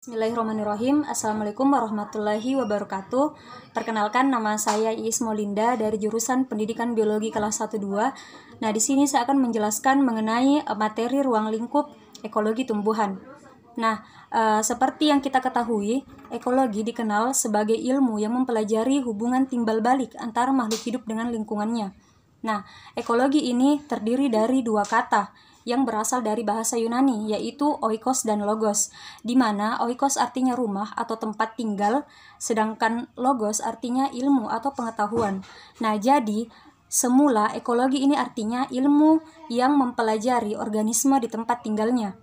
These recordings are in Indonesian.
Bismillahirrahmanirrahim. Assalamualaikum warahmatullahi wabarakatuh. Perkenalkan, nama saya Iis Molinda dari jurusan Pendidikan Biologi kelas 1-2. Nah, di sini saya akan menjelaskan mengenai materi ruang lingkup ekologi tumbuhan. Nah, seperti yang kita ketahui, ekologi dikenal sebagai ilmu yang mempelajari hubungan timbal balik antara makhluk hidup dengan lingkungannya. Nah, ekologi ini terdiri dari dua kata yang berasal dari bahasa Yunani, yaitu oikos dan logos, di mana oikos artinya rumah atau tempat tinggal, sedangkan logos artinya ilmu atau pengetahuan. Nah, jadi semula ekologi ini artinya ilmu yang mempelajari organisme di tempat tinggalnya.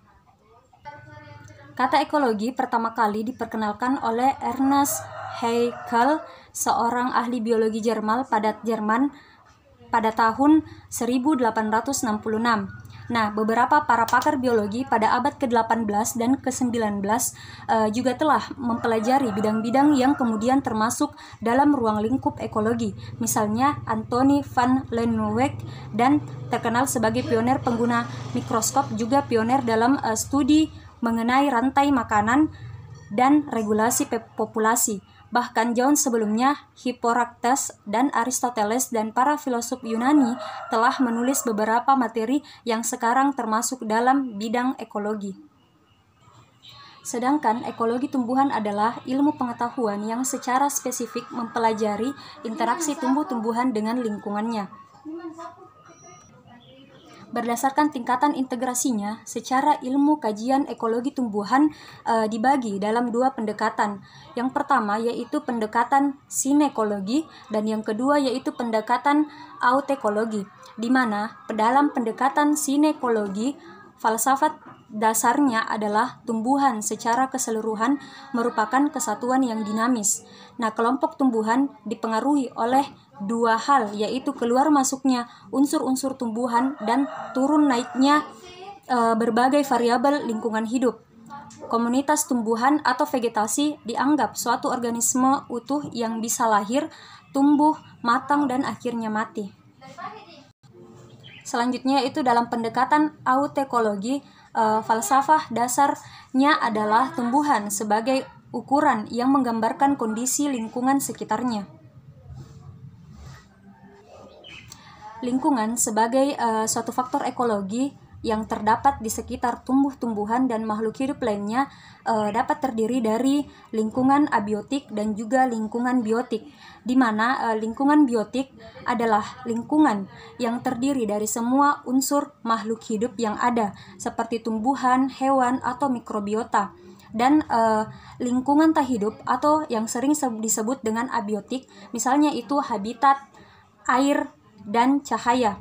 Kata ekologi pertama kali diperkenalkan oleh Ernest Haeckel, seorang ahli biologi Jerman pada tahun 1866. Nah, beberapa para pakar biologi pada abad ke-18 dan ke-19 juga telah mempelajari bidang-bidang yang kemudian termasuk dalam ruang lingkup ekologi. Misalnya Anthony van Leeuwenhoek, dan terkenal sebagai pioner pengguna mikroskop, juga pioner dalam studi mengenai rantai makanan dan regulasi populasi. Bahkan jauh sebelumnya, Hippocrates dan Aristoteles dan para filosof Yunani telah menulis beberapa materi yang sekarang termasuk dalam bidang ekologi. Sedangkan ekologi tumbuhan adalah ilmu pengetahuan yang secara spesifik mempelajari interaksi tumbuh-tumbuhan dengan lingkungannya. Berdasarkan tingkatan integrasinya, secara ilmu kajian ekologi tumbuhan dibagi dalam dua pendekatan. Yang pertama yaitu pendekatan sinekologi, dan yang kedua yaitu pendekatan autekologi, di mana dalam pendekatan sinekologi, falsafat dasarnya adalah tumbuhan secara keseluruhan merupakan kesatuan yang dinamis. Nah, kelompok tumbuhan dipengaruhi oleh dua hal, yaitu keluar masuknya unsur-unsur tumbuhan dan turun naiknya berbagai variabel lingkungan hidup. Komunitas tumbuhan atau vegetasi dianggap suatu organisme utuh yang bisa lahir, tumbuh, matang, dan akhirnya mati. Selanjutnya itu dalam pendekatan autekologi, falsafah dasarnya adalah tumbuhan sebagai ukuran yang menggambarkan kondisi lingkungan sekitarnya. Lingkungan sebagai suatu faktor ekologi yang terdapat di sekitar tumbuh-tumbuhan dan makhluk hidup lainnya dapat terdiri dari lingkungan abiotik dan juga lingkungan biotik, di mana lingkungan biotik adalah lingkungan yang terdiri dari semua unsur makhluk hidup yang ada, seperti tumbuhan, hewan, atau mikrobiota. Dan lingkungan tak hidup atau yang sering disebut dengan abiotik, misalnya itu habitat, air, dan cahaya.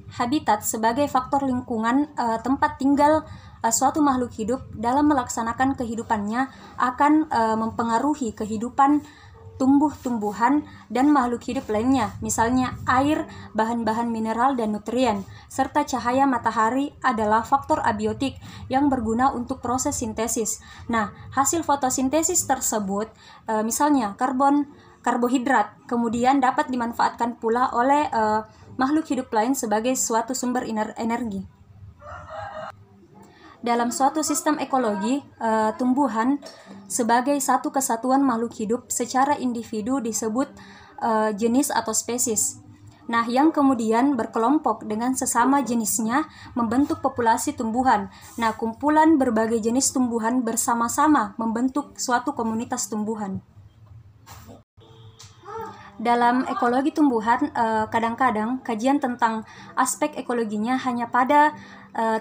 Habitat sebagai faktor lingkungan tempat tinggal suatu makhluk hidup dalam melaksanakan kehidupannya akan mempengaruhi kehidupan tumbuh-tumbuhan dan makhluk hidup lainnya, misalnya air, bahan-bahan mineral dan nutrien, serta cahaya matahari adalah faktor abiotik yang berguna untuk proses sintesis. Nah, hasil fotosintesis tersebut, misalnya karbohidrat, kemudian dapat dimanfaatkan pula oleh makhluk hidup lain sebagai suatu sumber energi. Dalam suatu sistem ekologi, tumbuhan sebagai satu kesatuan makhluk hidup secara individu disebut jenis atau spesies. Nah, yang kemudian berkelompok dengan sesama jenisnya membentuk populasi tumbuhan. Nah, kumpulan berbagai jenis tumbuhan bersama-sama membentuk suatu komunitas tumbuhan. Dalam ekologi tumbuhan, kadang-kadang kajian tentang aspek ekologinya hanya pada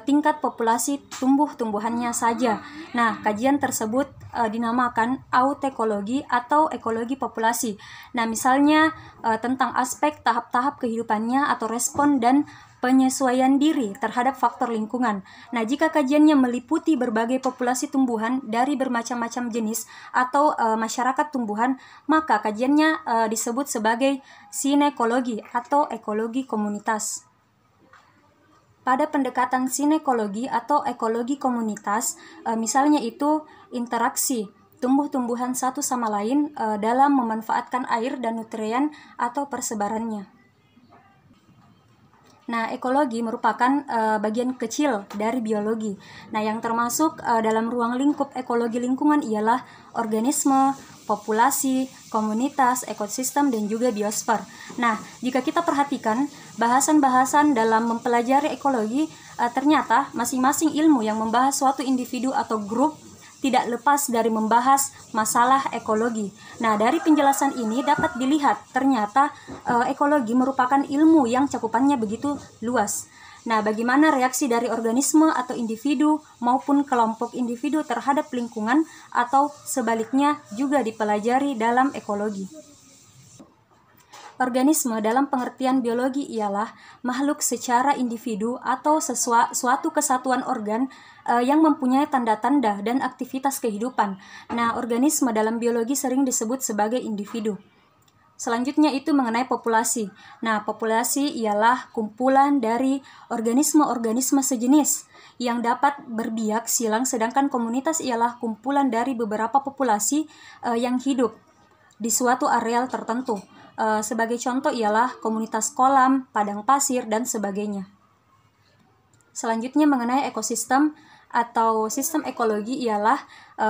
tingkat populasi tumbuh-tumbuhannya saja. Nah, kajian tersebut dinamakan autekologi atau ekologi populasi. Nah, misalnya tentang aspek tahap-tahap kehidupannya atau respon dan penyesuaian diri terhadap faktor lingkungan. Nah, jika kajiannya meliputi berbagai populasi tumbuhan dari bermacam-macam jenis atau masyarakat tumbuhan, maka kajiannya disebut sebagai sinekologi atau ekologi komunitas. Pada pendekatan sinekologi atau ekologi komunitas, misalnya itu interaksi tumbuh-tumbuhan satu sama lain dalam memanfaatkan air dan nutrien atau persebarannya. Nah, ekologi merupakan bagian kecil dari biologi. Nah, yang termasuk dalam ruang lingkup ekologi lingkungan ialah organisme, populasi, komunitas, ekosistem, dan juga biosfer. Nah, jika kita perhatikan bahasan-bahasan dalam mempelajari ekologi, ternyata masing-masing ilmu yang membahas suatu individu atau grup tidak lepas dari membahas masalah ekologi. Nah, dari penjelasan ini dapat dilihat ternyata ekologi merupakan ilmu yang cakupannya begitu luas. Nah, bagaimana reaksi dari organisme atau individu maupun kelompok individu terhadap lingkungan atau sebaliknya juga dipelajari dalam ekologi. Organisme dalam pengertian biologi ialah makhluk secara individu atau suatu kesatuan organ yang mempunyai tanda-tanda dan aktivitas kehidupan. Nah, organisme dalam biologi sering disebut sebagai individu. Selanjutnya itu mengenai populasi. Nah, populasi ialah kumpulan dari organisme-organisme sejenis yang dapat berbiak silang, sedangkan komunitas ialah kumpulan dari beberapa populasi yang hidup di suatu areal tertentu. Sebagai contoh ialah komunitas kolam, padang pasir, dan sebagainya. Selanjutnya mengenai ekosistem atau sistem ekologi ialah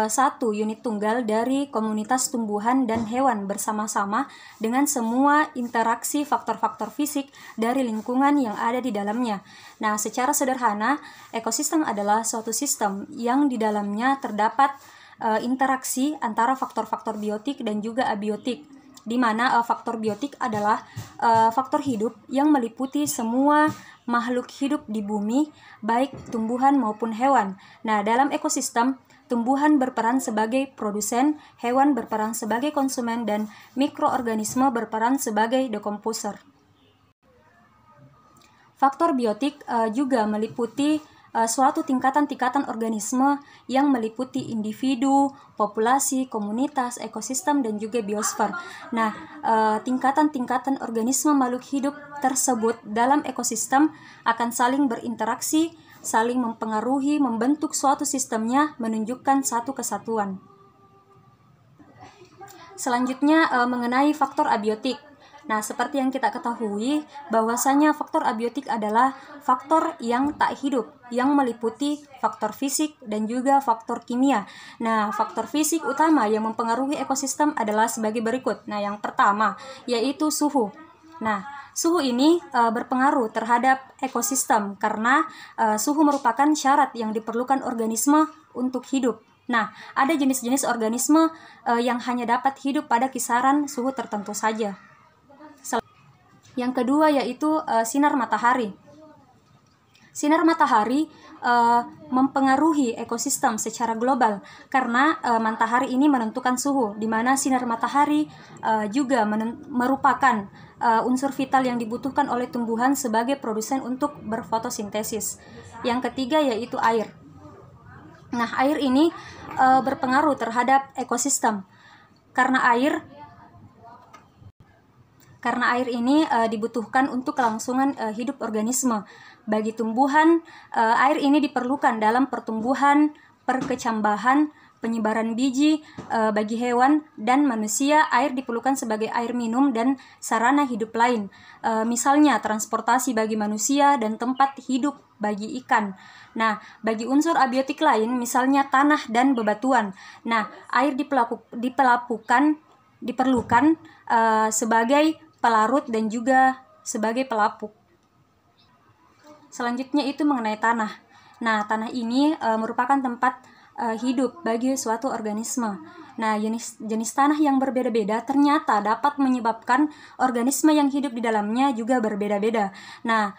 satu unit tunggal dari komunitas tumbuhan dan hewan bersama-sama dengan semua interaksi faktor-faktor fisik dari lingkungan yang ada di dalamnya. Nah, secara sederhana, ekosistem adalah suatu sistem yang di dalamnya terdapat interaksi antara faktor-faktor biotik dan juga abiotik, di mana faktor biotik adalah faktor hidup yang meliputi semua makhluk hidup di bumi, baik tumbuhan maupun hewan. Nah, dalam ekosistem, tumbuhan berperan sebagai produsen, hewan berperan sebagai konsumen, dan mikroorganisme berperan sebagai decomposer. Faktor biotik juga meliputi suatu tingkatan-tingkatan organisme yang meliputi individu, populasi, komunitas, ekosistem, dan juga biosfer. Nah, tingkatan-tingkatan organisme makhluk hidup tersebut dalam ekosistem akan saling berinteraksi, saling mempengaruhi, membentuk suatu sistemnya, menunjukkan satu kesatuan. Selanjutnya mengenai faktor abiotik. Nah, seperti yang kita ketahui, bahwasanya faktor abiotik adalah faktor yang tak hidup, yang meliputi faktor fisik dan juga faktor kimia. Nah, faktor fisik utama yang mempengaruhi ekosistem adalah sebagai berikut. Nah, yang pertama yaitu suhu. Nah, suhu ini berpengaruh terhadap ekosistem karena suhu merupakan syarat yang diperlukan organisme untuk hidup. Nah, ada jenis-jenis organisme yang hanya dapat hidup pada kisaran suhu tertentu saja. Yang kedua yaitu sinar matahari. Sinar matahari mempengaruhi ekosistem secara global karena matahari ini menentukan suhu, di mana sinar matahari juga merupakan unsur vital yang dibutuhkan oleh tumbuhan sebagai produsen untuk berfotosintesis. Yang ketiga yaitu air. Nah, air ini berpengaruh terhadap ekosistem karena air ini dibutuhkan untuk kelangsungan hidup organisme. Bagi tumbuhan, air ini diperlukan dalam pertumbuhan, perkecambahan, penyebaran biji. Bagi hewan dan manusia, air diperlukan sebagai air minum dan sarana hidup lain. Misalnya transportasi bagi manusia dan tempat hidup bagi ikan. Nah, bagi unsur abiotik lain, misalnya tanah dan bebatuan. Nah, air diperlukan sebagai pelarut dan juga sebagai pelapuk. Selanjutnya itu mengenai tanah. Nah, tanah ini merupakan tempat hidup bagi suatu organisme. Nah, jenis tanah yang berbeda-beda ternyata dapat menyebabkan organisme yang hidup di dalamnya juga berbeda-beda. Nah,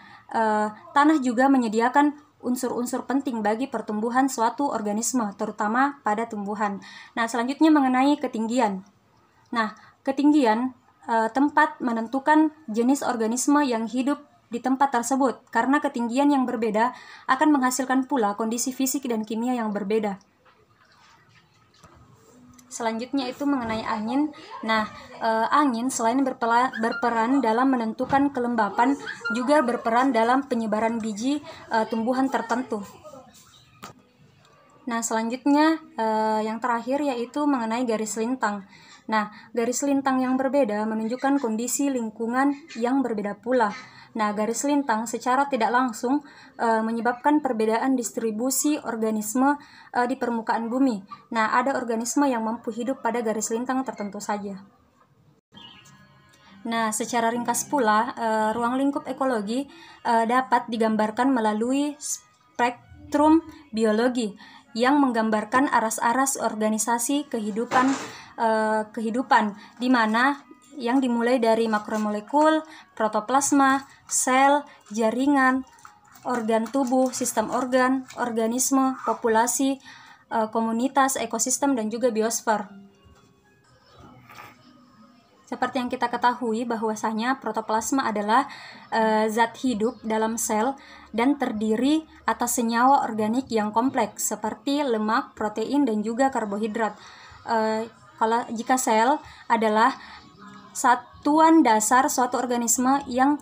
tanah juga menyediakan unsur-unsur penting bagi pertumbuhan suatu organisme, terutama pada tumbuhan. Nah, selanjutnya mengenai ketinggian. Nah, ketinggian tempat menentukan jenis organisme yang hidup di tempat tersebut, karena ketinggian yang berbeda akan menghasilkan pula kondisi fisik dan kimia yang berbeda. Selanjutnya itu mengenai angin. Nah, angin selain berperan dalam menentukan kelembapan, juga berperan dalam penyebaran biji tumbuhan tertentu. Nah, selanjutnya yang terakhir yaitu mengenai garis lintang. Nah, garis lintang yang berbeda menunjukkan kondisi lingkungan yang berbeda pula. Nah, garis lintang secara tidak langsung menyebabkan perbedaan distribusi organisme di permukaan bumi. Nah, ada organisme yang mampu hidup pada garis lintang tertentu saja. Nah, secara ringkas pula, ruang lingkup ekologi dapat digambarkan melalui spektrum biologi yang menggambarkan aras-aras organisasi kehidupan di mana yang dimulai dari makromolekul, protoplasma, sel, jaringan, organ tubuh, sistem organ, organisme, populasi, komunitas, ekosistem, dan juga biosfer. Seperti yang kita ketahui bahwasanya protoplasma adalah zat hidup dalam sel dan terdiri atas senyawa organik yang kompleks seperti lemak, protein, dan juga karbohidrat. Jika sel adalah satuan dasar suatu organisme yang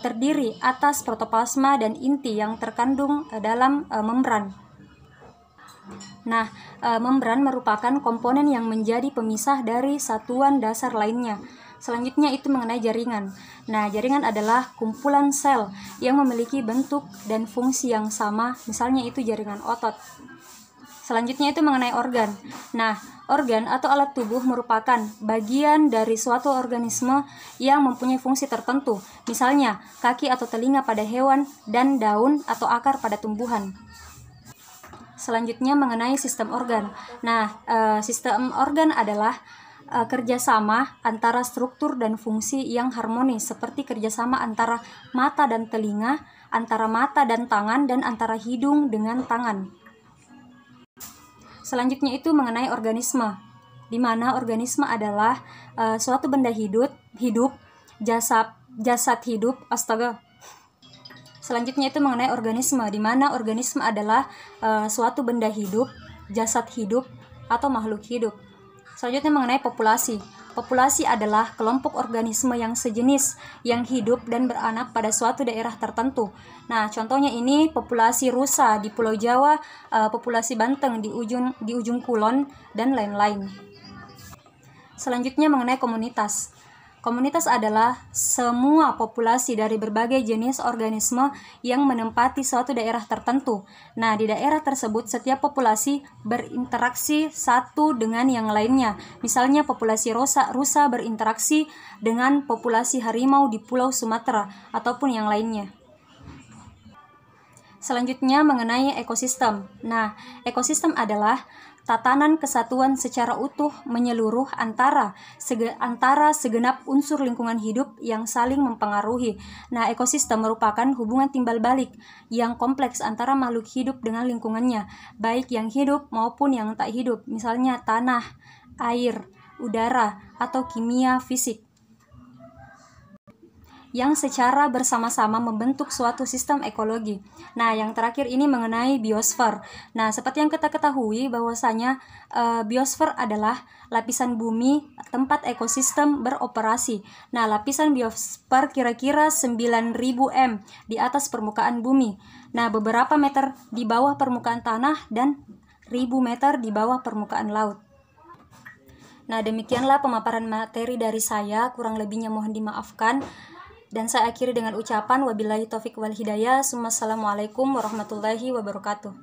terdiri atas protoplasma dan inti yang terkandung dalam membran. Nah, membran merupakan komponen yang menjadi pemisah dari satuan dasar lainnya. Selanjutnya itu mengenai jaringan. Nah, jaringan adalah kumpulan sel yang memiliki bentuk dan fungsi yang sama, misalnya itu jaringan otot. Selanjutnya itu mengenai organ. Nah, organ atau alat tubuh merupakan bagian dari suatu organisme yang mempunyai fungsi tertentu, misalnya kaki atau telinga pada hewan dan daun atau akar pada tumbuhan. Selanjutnya mengenai sistem organ. Nah, sistem organ adalah kerjasama antara struktur dan fungsi yang harmonis, seperti kerjasama antara mata dan telinga, antara mata dan tangan, dan antara hidung dengan tangan. Selanjutnya itu mengenai organisme, di mana organisme adalah suatu benda hidup, jasad hidup, Selanjutnya itu mengenai organisme, di mana organisme adalah suatu benda hidup, jasad hidup, atau makhluk hidup. Selanjutnya mengenai populasi. Populasi adalah kelompok organisme yang sejenis, yang hidup dan beranak pada suatu daerah tertentu. Nah, contohnya ini populasi rusa di Pulau Jawa, populasi banteng di ujung kulon, dan lain-lain. Selanjutnya mengenai komunitas. Komunitas adalah semua populasi dari berbagai jenis organisme yang menempati suatu daerah tertentu. Nah, di daerah tersebut setiap populasi berinteraksi satu dengan yang lainnya. Misalnya populasi rusa berinteraksi dengan populasi harimau di Pulau Sumatera ataupun yang lainnya. Selanjutnya mengenai ekosistem. Nah, ekosistem adalah tatanan kesatuan secara utuh menyeluruh antara segenap unsur lingkungan hidup yang saling mempengaruhi. Nah, ekosistem merupakan hubungan timbal balik yang kompleks antara makhluk hidup dengan lingkungannya, baik yang hidup maupun yang tak hidup, misalnya tanah, air, udara, atau kimia fisik, yang secara bersama-sama membentuk suatu sistem ekologi. Nah, yang terakhir ini mengenai biosfer. Nah, seperti yang kita ketahui bahwasanya biosfer adalah lapisan bumi tempat ekosistem beroperasi. Nah, lapisan biosfer kira-kira 9.000 m di atas permukaan bumi. Nah, beberapa meter di bawah permukaan tanah dan 1.000 meter di bawah permukaan laut. Nah, demikianlah pemaparan materi dari saya, kurang lebihnya mohon dimaafkan. Dan saya akhiri dengan ucapan wabillahi taufiq wal hidayah. Assalamualaikum warahmatullahi wabarakatuh.